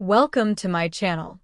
Welcome to my channel.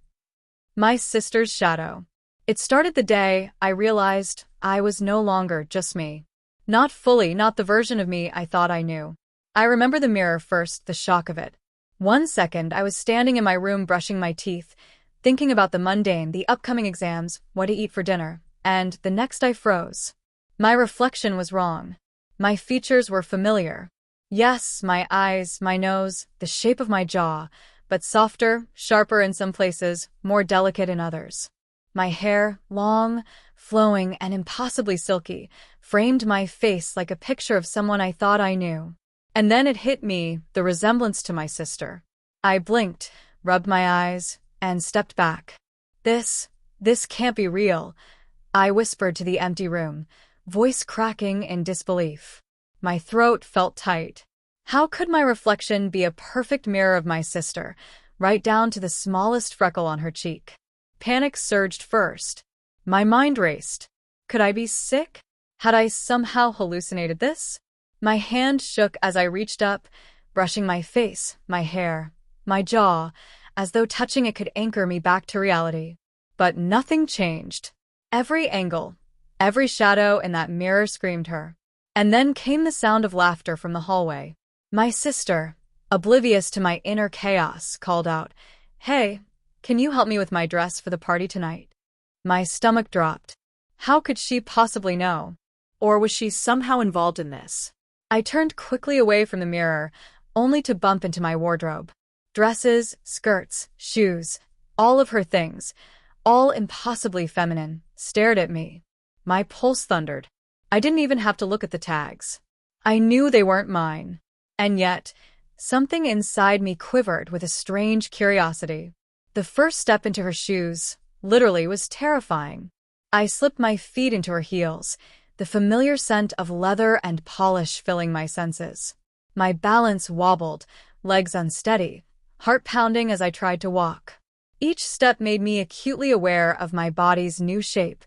My sister's shadow. It started the day I realized I was no longer just me. Not fully, not the version of me I thought I knew. I remember the mirror first, the shock of it. 1 second, I was standing in my room brushing my teeth, thinking about the mundane, the upcoming exams, what to eat for dinner, and the next I froze. My reflection was wrong. My features were familiar. Yes, my eyes, my nose, the shape of my jaw, but softer, sharper in some places, more delicate in others. My hair, long, flowing, and impossibly silky, framed my face like a picture of someone I thought I knew. And then it hit me, the resemblance to my sister. I blinked, rubbed my eyes, and stepped back. This can't be real, I whispered to the empty room, voice cracking in disbelief. My throat felt tight. How could my reflection be a perfect mirror of my sister, right down to the smallest freckle on her cheek? Panic surged first. My mind raced. Could I be sick? Had I somehow hallucinated this? My hand shook as I reached up, brushing my face, my hair, my jaw, as though touching it could anchor me back to reality. But nothing changed. Every angle, every shadow in that mirror screamed her. And then came the sound of laughter from the hallway. My sister, oblivious to my inner chaos, called out, "Hey, can you help me with my dress for the party tonight?" My stomach dropped. How could she possibly know? Or was she somehow involved in this? I turned quickly away from the mirror, only to bump into my wardrobe. Dresses, skirts, shoes, all of her things, all impossibly feminine, stared at me. My pulse thundered. I didn't even have to look at the tags. I knew they weren't mine. And yet, something inside me quivered with a strange curiosity. The first step into her shoes, literally, was terrifying. I slipped my feet into her heels, the familiar scent of leather and polish filling my senses. My balance wobbled, legs unsteady, heart pounding as I tried to walk. Each step made me acutely aware of my body's new shape,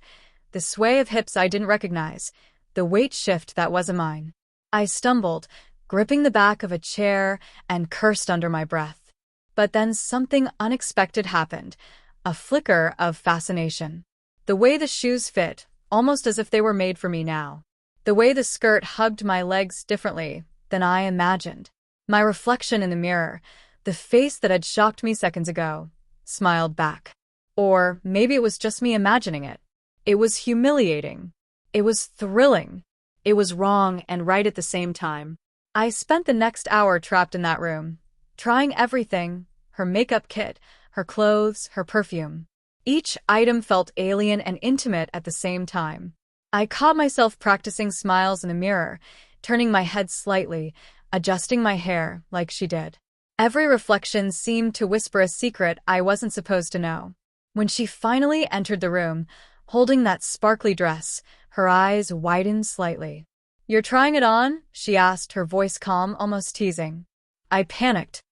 the sway of hips I didn't recognize, the weight shift that wasn't mine. I stumbled, gripping the back of a chair, and cursed under my breath. But then something unexpected happened, a flicker of fascination. The way the shoes fit, almost as if they were made for me now. The way the skirt hugged my legs differently than I imagined. My reflection in the mirror, the face that had shocked me seconds ago, smiled back. Or maybe it was just me imagining it. It was humiliating. It was thrilling. It was wrong and right at the same time. I spent the next hour trapped in that room, trying everything, her makeup kit, her clothes, her perfume. Each item felt alien and intimate at the same time. I caught myself practicing smiles in the mirror, turning my head slightly, adjusting my hair like she did. Every reflection seemed to whisper a secret I wasn't supposed to know. When she finally entered the room, holding that sparkly dress, her eyes widened slightly. "You're trying it on?" she asked, her voice calm, almost teasing. I panicked.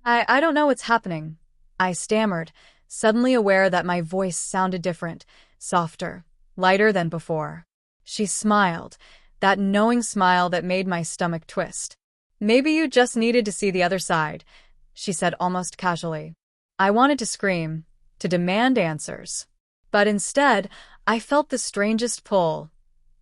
I don't know what's happening," I stammered, suddenly aware that my voice sounded different, softer, lighter than before. She smiled, that knowing smile that made my stomach twist. "Maybe you just needed to see the other side," she said almost casually. I wanted to scream, to demand answers. But instead, I felt the strangest pull,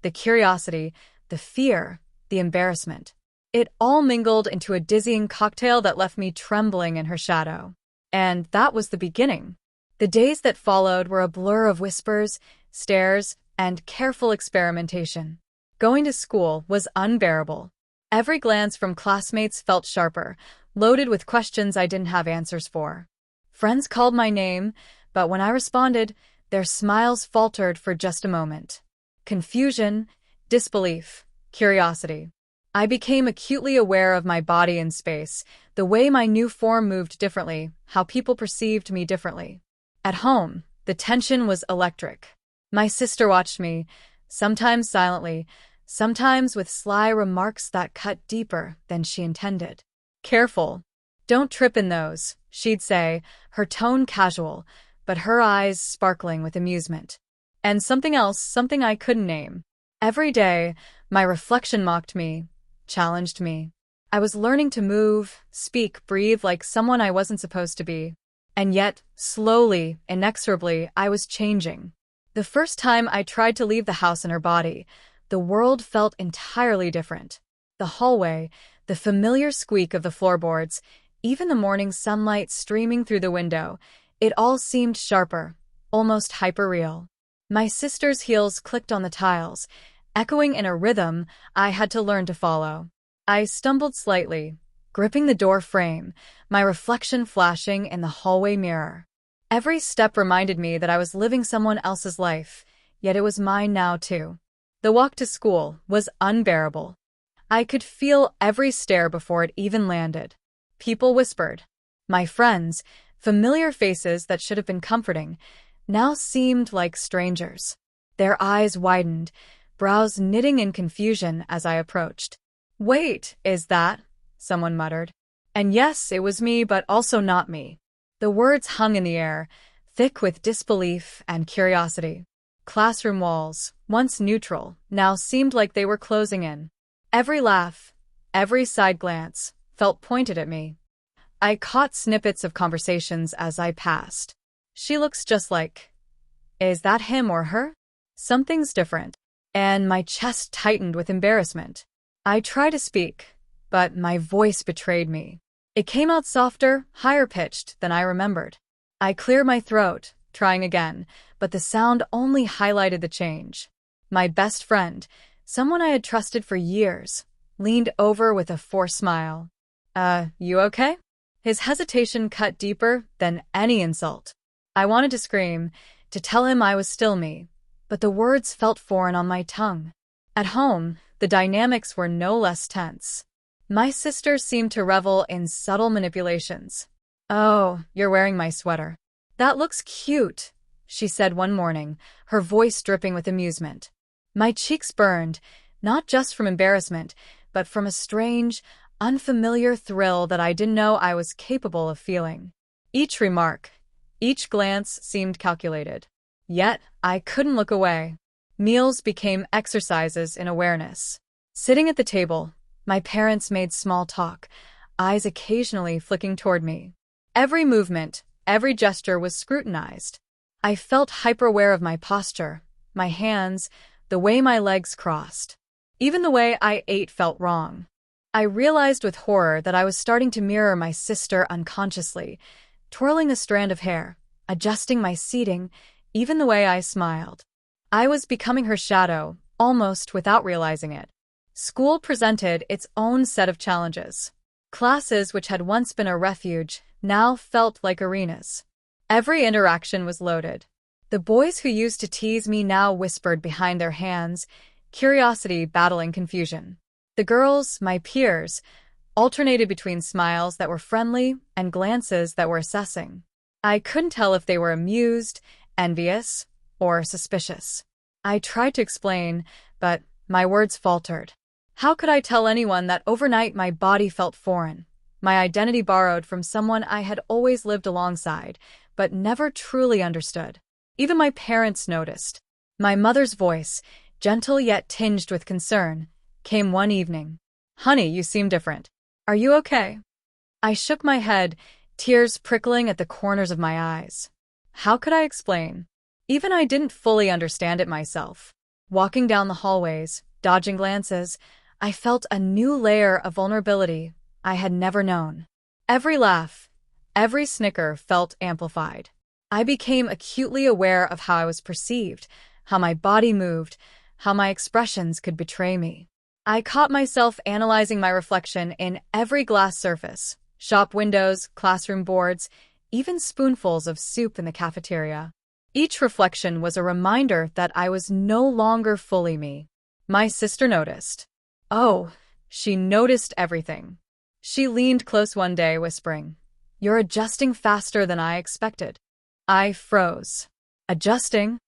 the curiosity, the fear, the embarrassment. It all mingled into a dizzying cocktail that left me trembling in her shadow. And that was the beginning. The days that followed were a blur of whispers, stares, and careful experimentation. Going to school was unbearable. Every glance from classmates felt sharper, loaded with questions I didn't have answers for. Friends called my name, but when I responded, their smiles faltered for just a moment. Confusion, disbelief, curiosity. I became acutely aware of my body in space, the way my new form moved differently, how people perceived me differently. At home, the tension was electric. My sister watched me, sometimes silently, sometimes with sly remarks that cut deeper than she intended. "Careful. Don't trip in those," she'd say, her tone casual, but her eyes sparkling with amusement. And something else, something I couldn't name. Every day, my reflection mocked me, challenged me. I was learning to move, speak, breathe like someone I wasn't supposed to be. And yet, slowly, inexorably, I was changing. The first time I tried to leave the house in her body, the world felt entirely different. The hallway, the familiar squeak of the floorboards, even the morning sunlight streaming through the window, it all seemed sharper, almost hyper-real. My sister's heels clicked on the tiles, echoing in a rhythm I had to learn to follow. I stumbled slightly, gripping the door frame, my reflection flashing in the hallway mirror. Every step reminded me that I was living someone else's life, yet it was mine now too. The walk to school was unbearable. I could feel every stare before it even landed. People whispered. My friends, familiar faces that should have been comforting, now seemed like strangers. Their eyes widened, brows knitting in confusion as I approached. "Wait, is that?" someone muttered. And yes, it was me, but also not me. The words hung in the air, thick with disbelief and curiosity. Classroom walls, once neutral, now seemed like they were closing in. Every laugh, every side glance, felt pointed at me. I caught snippets of conversations as I passed. "She looks just like..." "Is that him or her?" "Something's different." And my chest tightened with embarrassment. I tried to speak, but my voice betrayed me. It came out softer, higher-pitched than I remembered. I cleared my throat, trying again, but the sound only highlighted the change. My best friend, someone I had trusted for years, leaned over with a forced smile. You okay?" His hesitation cut deeper than any insult. I wanted to scream, to tell him I was still me, but the words felt foreign on my tongue. At home, the dynamics were no less tense. My sister seemed to revel in subtle manipulations. "Oh, you're wearing my sweater. That looks cute," she said one morning, her voice dripping with amusement. My cheeks burned, not just from embarrassment, but from a strange, unfamiliar thrill that I didn't know I was capable of feeling. Each remark, each glance seemed calculated. Yet, I couldn't look away. Meals became exercises in awareness. Sitting at the table, my parents made small talk, eyes occasionally flicking toward me. Every movement, every gesture was scrutinized. I felt hyper-aware of my posture, my hands, the way my legs crossed. Even the way I ate felt wrong. I realized with horror that I was starting to mirror my sister unconsciously, twirling a strand of hair, adjusting my seating, even the way I smiled. I was becoming her shadow, almost without realizing it. School presented its own set of challenges. Classes which had once been a refuge now felt like arenas. Every interaction was loaded. The boys who used to tease me now whispered behind their hands, curiosity battling confusion. The girls, my peers, alternated between smiles that were friendly and glances that were assessing. I couldn't tell if they were amused, envious, or suspicious. I tried to explain, but my words faltered. How could I tell anyone that overnight my body felt foreign, my identity borrowed from someone I had always lived alongside, but never truly understood? Even my parents noticed. My mother's voice, gentle yet tinged with concern, came one evening. "Honey, you seem different. Are you okay?" I shook my head, tears prickling at the corners of my eyes. How could I explain? Even I didn't fully understand it myself. Walking down the hallways, dodging glances, I felt a new layer of vulnerability I had never known. Every laugh, every snicker felt amplified. I became acutely aware of how I was perceived, how my body moved, how my expressions could betray me. I caught myself analyzing my reflection in every glass surface, shop windows, classroom boards, even spoonfuls of soup in the cafeteria. Each reflection was a reminder that I was no longer fully me. My sister noticed. Oh, she noticed everything. She leaned close one day, whispering, "You're adjusting faster than I expected." I froze. "Adjusting?"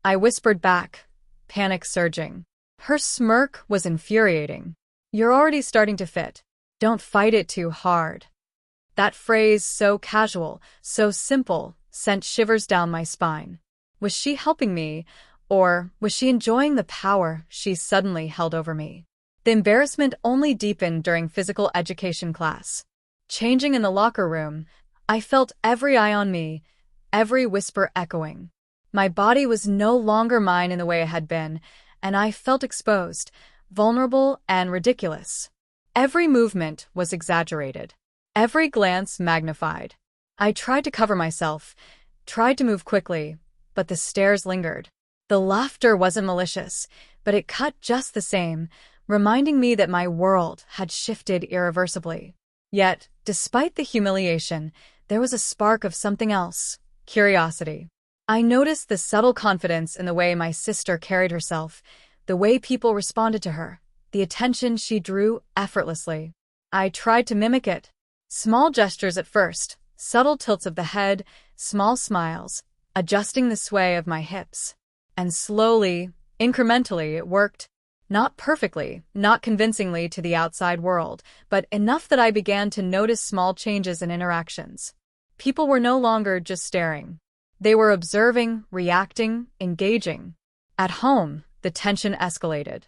I whispered back, panic surging. Her smirk was infuriating. "You're already starting to fit. Don't fight it too hard." That phrase, so casual, so simple, sent shivers down my spine. Was she helping me, or was she enjoying the power she suddenly held over me? The embarrassment only deepened during physical education class. Changing in the locker room, I felt every eye on me, every whisper echoing. My body was no longer mine in the way it had been, and I felt exposed, vulnerable, and ridiculous. Every movement was exaggerated, every glance magnified. I tried to cover myself, tried to move quickly, but the stares lingered. The laughter wasn't malicious, but it cut just the same, reminding me that my world had shifted irreversibly. Yet, despite the humiliation, there was a spark of something else: curiosity. I noticed the subtle confidence in the way my sister carried herself, the way people responded to her, the attention she drew effortlessly. I tried to mimic it. Small gestures at first, subtle tilts of the head, small smiles, adjusting the sway of my hips. And slowly, incrementally, it worked. Not perfectly, not convincingly to the outside world, but enough that I began to notice small changes in interactions. People were no longer just staring. They were observing, reacting, engaging. At home, the tension escalated.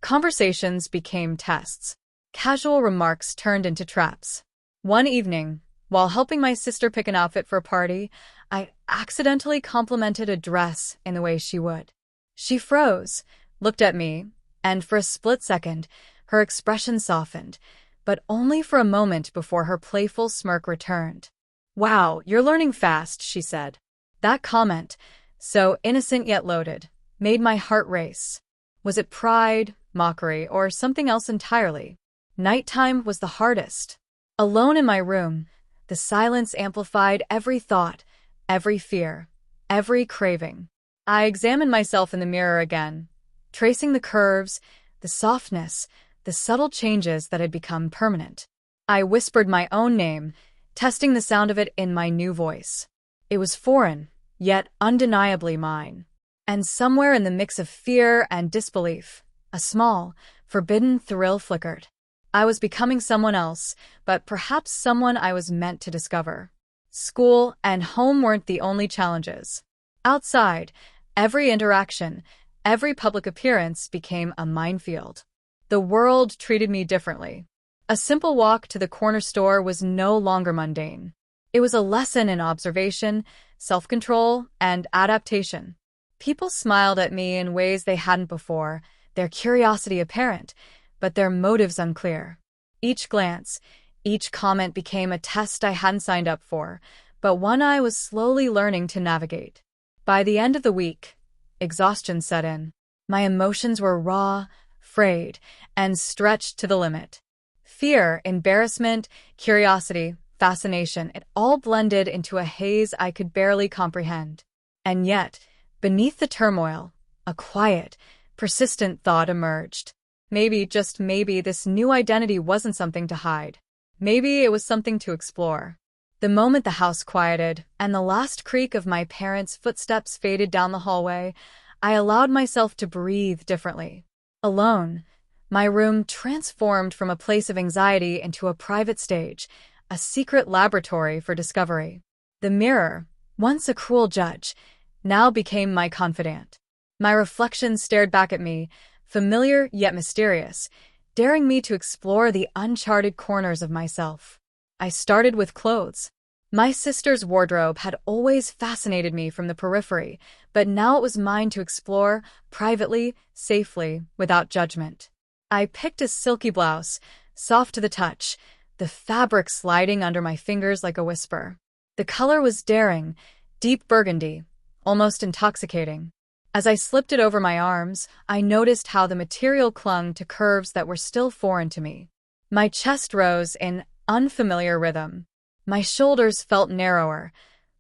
Conversations became tests. Casual remarks turned into traps. One evening, while helping my sister pick an outfit for a party, I accidentally complimented a dress in the way she would. She froze, looked at me, and for a split second, her expression softened, but only for a moment before her playful smirk returned. "Wow, you're learning fast," she said. That comment, so innocent yet loaded, made my heart race. Was it pride, mockery, or something else entirely? Nighttime was the hardest. Alone in my room, the silence amplified every thought, every fear, every craving. I examined myself in the mirror again, tracing the curves, the softness, the subtle changes that had become permanent. I whispered my own name, testing the sound of it in my new voice. It was foreign, yet undeniably mine. And somewhere in the mix of fear and disbelief, a small, forbidden thrill flickered. I was becoming someone else, but perhaps someone I was meant to discover. School and home weren't the only challenges. Outside, every interaction, every public appearance became a minefield. The world treated me differently. A simple walk to the corner store was no longer mundane. It was a lesson in observation, self-control, and adaptation. People smiled at me in ways they hadn't before, their curiosity apparent, but their motives unclear. Each glance, each comment became a test I hadn't signed up for, but one I was slowly learning to navigate. By the end of the week, exhaustion set in. My emotions were raw, frayed, and stretched to the limit. Fear, embarrassment, curiosity, fascination, it all blended into a haze I could barely comprehend. And yet, beneath the turmoil, a quiet, persistent thought emerged. Maybe, just maybe, this new identity wasn't something to hide. Maybe it was something to explore. The moment the house quieted and the last creak of my parents' footsteps faded down the hallway, I allowed myself to breathe differently. Alone, my room transformed from a place of anxiety into a private stage, a secret laboratory for discovery. The mirror, once a cruel judge, now became my confidant. My reflection stared back at me, familiar yet mysterious, daring me to explore the uncharted corners of myself. I started with clothes. My sister's wardrobe had always fascinated me from the periphery, but now it was mine to explore, privately, safely, without judgment. I picked a silky blouse, soft to the touch, the fabric sliding under my fingers like a whisper. The color was daring, deep burgundy, almost intoxicating. As I slipped it over my arms, I noticed how the material clung to curves that were still foreign to me. My chest rose in unfamiliar rhythm. My shoulders felt narrower,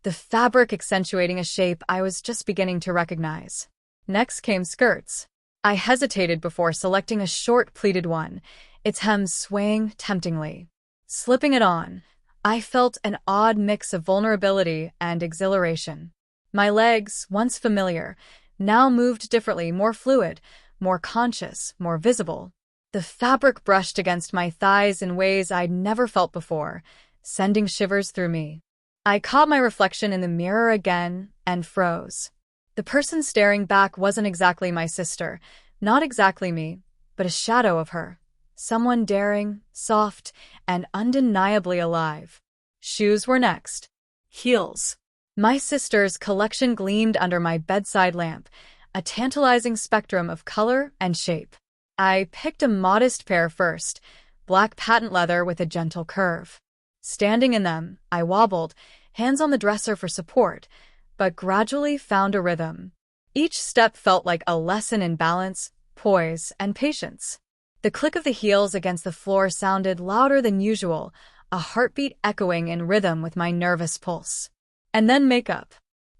the fabric accentuating a shape I was just beginning to recognize. Next came skirts. I hesitated before selecting a short pleated one, its hem swaying temptingly. Slipping it on, I felt an odd mix of vulnerability and exhilaration. My legs, once familiar, now moved differently, more fluid, more conscious, more visible. The fabric brushed against my thighs in ways I'd never felt before, sending shivers through me. I caught my reflection in the mirror again and froze. The person staring back wasn't exactly my sister, not exactly me, but a shadow of her. Someone daring, soft, and undeniably alive. Shoes were next. Heels. My sister's collection gleamed under my bedside lamp, a tantalizing spectrum of color and shape. I picked a modest pair first, black patent leather with a gentle curve. Standing in them, I wobbled, hands on the dresser for support, but gradually found a rhythm. Each step felt like a lesson in balance, poise, and patience. The click of the heels against the floor sounded louder than usual, a heartbeat echoing in rhythm with my nervous pulse. And then makeup.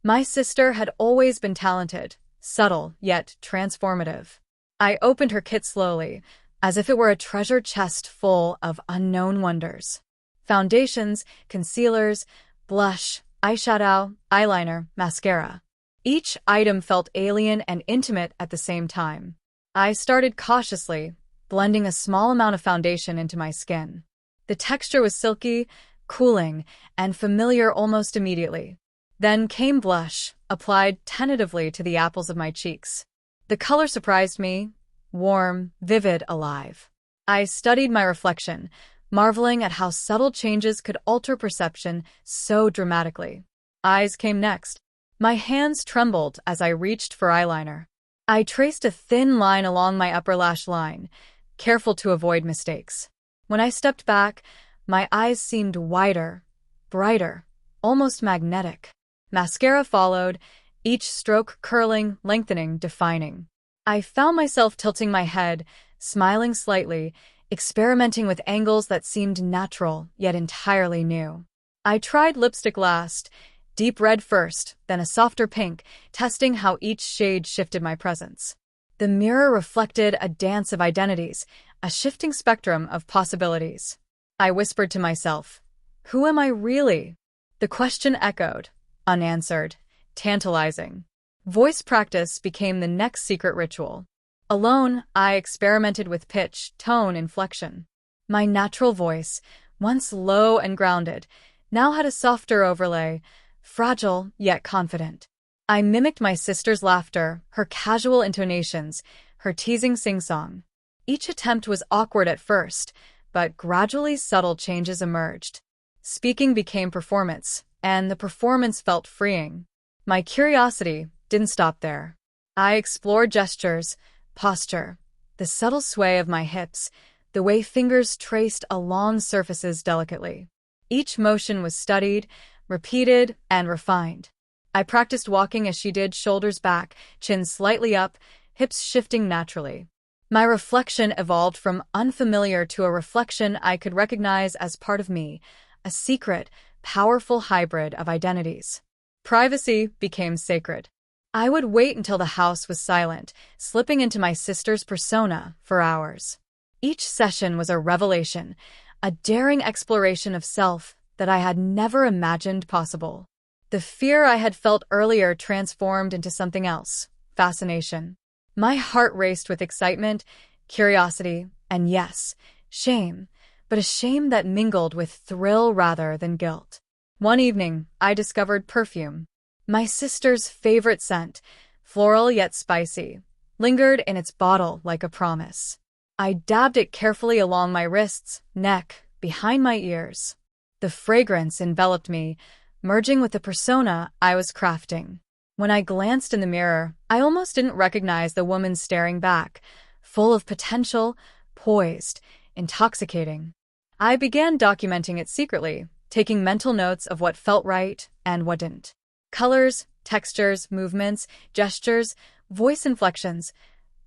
My sister had always been talented, subtle yet transformative. I opened her kit slowly, as if it were a treasure chest full of unknown wonders. Foundations, concealers, blush, eyeshadow, eyeliner, mascara. Each item felt alien and intimate at the same time. I started cautiously, blending a small amount of foundation into my skin. The texture was silky, cooling, and familiar almost immediately. Then came blush, applied tentatively to the apples of my cheeks. The color surprised me, warm, vivid, alive. I studied my reflection, marveling at how subtle changes could alter perception so dramatically. Eyes came next. My hands trembled as I reached for eyeliner. I traced a thin line along my upper lash line, careful to avoid mistakes. When I stepped back, my eyes seemed wider, brighter, almost magnetic. Mascara followed, each stroke curling, lengthening, defining. I found myself tilting my head, smiling slightly, experimenting with angles that seemed natural, yet entirely new. I tried lipstick last, deep red first, then a softer pink, testing how each shade shifted my presence. The mirror reflected a dance of identities, a shifting spectrum of possibilities. I whispered to myself, "Who am I really?" The question echoed, unanswered, tantalizing. Voice practice became the next secret ritual. Alone, I experimented with pitch, tone, inflection. My natural voice, once low and grounded, now had a softer overlay, fragile yet confident. I mimicked my sister's laughter, her casual intonations, her teasing sing-song. Each attempt was awkward at first, but gradually subtle changes emerged. Speaking became performance, and the performance felt freeing. My curiosity didn't stop there. I explored gestures, posture, the subtle sway of my hips, the way fingers traced along surfaces delicately. Each motion was studied, repeated, and refined. I practiced walking as she did, shoulders back, chin slightly up, hips shifting naturally. My reflection evolved from unfamiliar to a reflection I could recognize as part of me, a secret, powerful hybrid of identities. Privacy became sacred. I would wait until the house was silent, slipping into my sister's persona for hours. Each session was a revelation, a daring exploration of self that I had never imagined possible. The fear I had felt earlier transformed into something else, fascination. My heart raced with excitement, curiosity, and yes, shame, but a shame that mingled with thrill rather than guilt. One evening, I discovered perfume. My sister's favorite scent, floral yet spicy, lingered in its bottle like a promise. I dabbed it carefully along my wrists, neck, behind my ears. The fragrance enveloped me, merging with the persona I was crafting. When I glanced in the mirror, I almost didn't recognize the woman staring back, full of potential, poised, intoxicating. I began documenting it secretly, taking mental notes of what felt right and what didn't. Colors, textures, movements, gestures, voice inflections,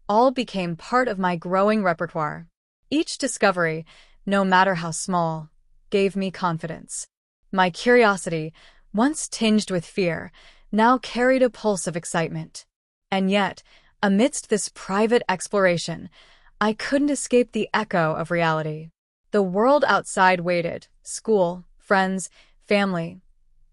all became part of my growing repertoire. Each discovery, no matter how small, gave me confidence. My curiosity, once tinged with fear, now carried a pulse of excitement. And yet, amidst this private exploration, I couldn't escape the echo of reality. The world outside waited, school, friends, family.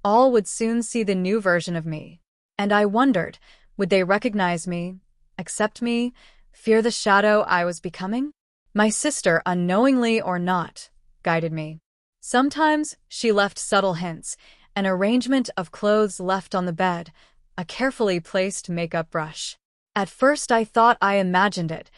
All would soon see the new version of me. And I wondered, would they recognize me, accept me, fear the shadow I was becoming? My sister, unknowingly or not, guided me. Sometimes she left subtle hints, an arrangement of clothes left on the bed, a carefully placed makeup brush. At first I thought I imagined it,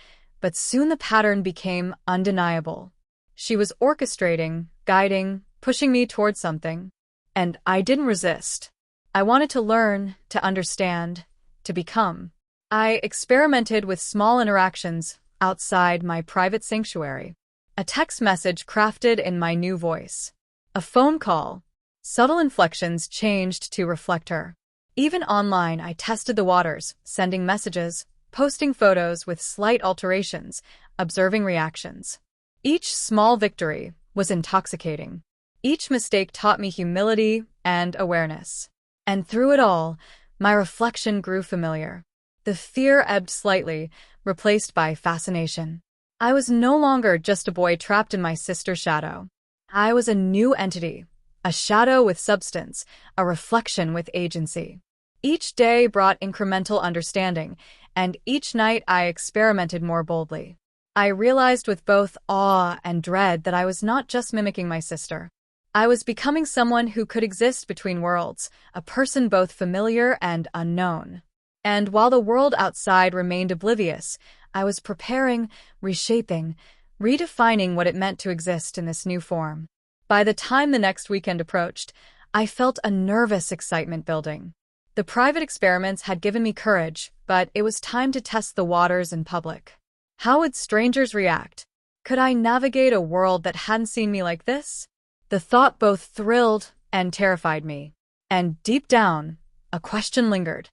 but soon the pattern became undeniable. She was orchestrating, guiding, pushing me towards something. And I didn't resist. I wanted to learn, to understand, to become. I experimented with small interactions outside my private sanctuary. A text message crafted in my new voice. A phone call. Subtle inflections changed to reflect her. Even online, I tested the waters, sending messages, posting photos with slight alterations, observing reactions. Each small victory was intoxicating. Each mistake taught me humility and awareness. And through it all, my reflection grew familiar. The fear ebbed slightly, replaced by fascination. I was no longer just a boy trapped in my sister's shadow. I was a new entity, a shadow with substance, a reflection with agency. Each day brought incremental understanding, and each night I experimented more boldly. I realized with both awe and dread that I was not just mimicking my sister. I was becoming someone who could exist between worlds, a person both familiar and unknown. And while the world outside remained oblivious, I was preparing, reshaping, redefining what it meant to exist in this new form. By the time the next weekend approached, I felt a nervous excitement building. The private experiments had given me courage, but it was time to test the waters in public. How would strangers react? Could I navigate a world that hadn't seen me like this? The thought both thrilled and terrified me. And deep down, a question lingered.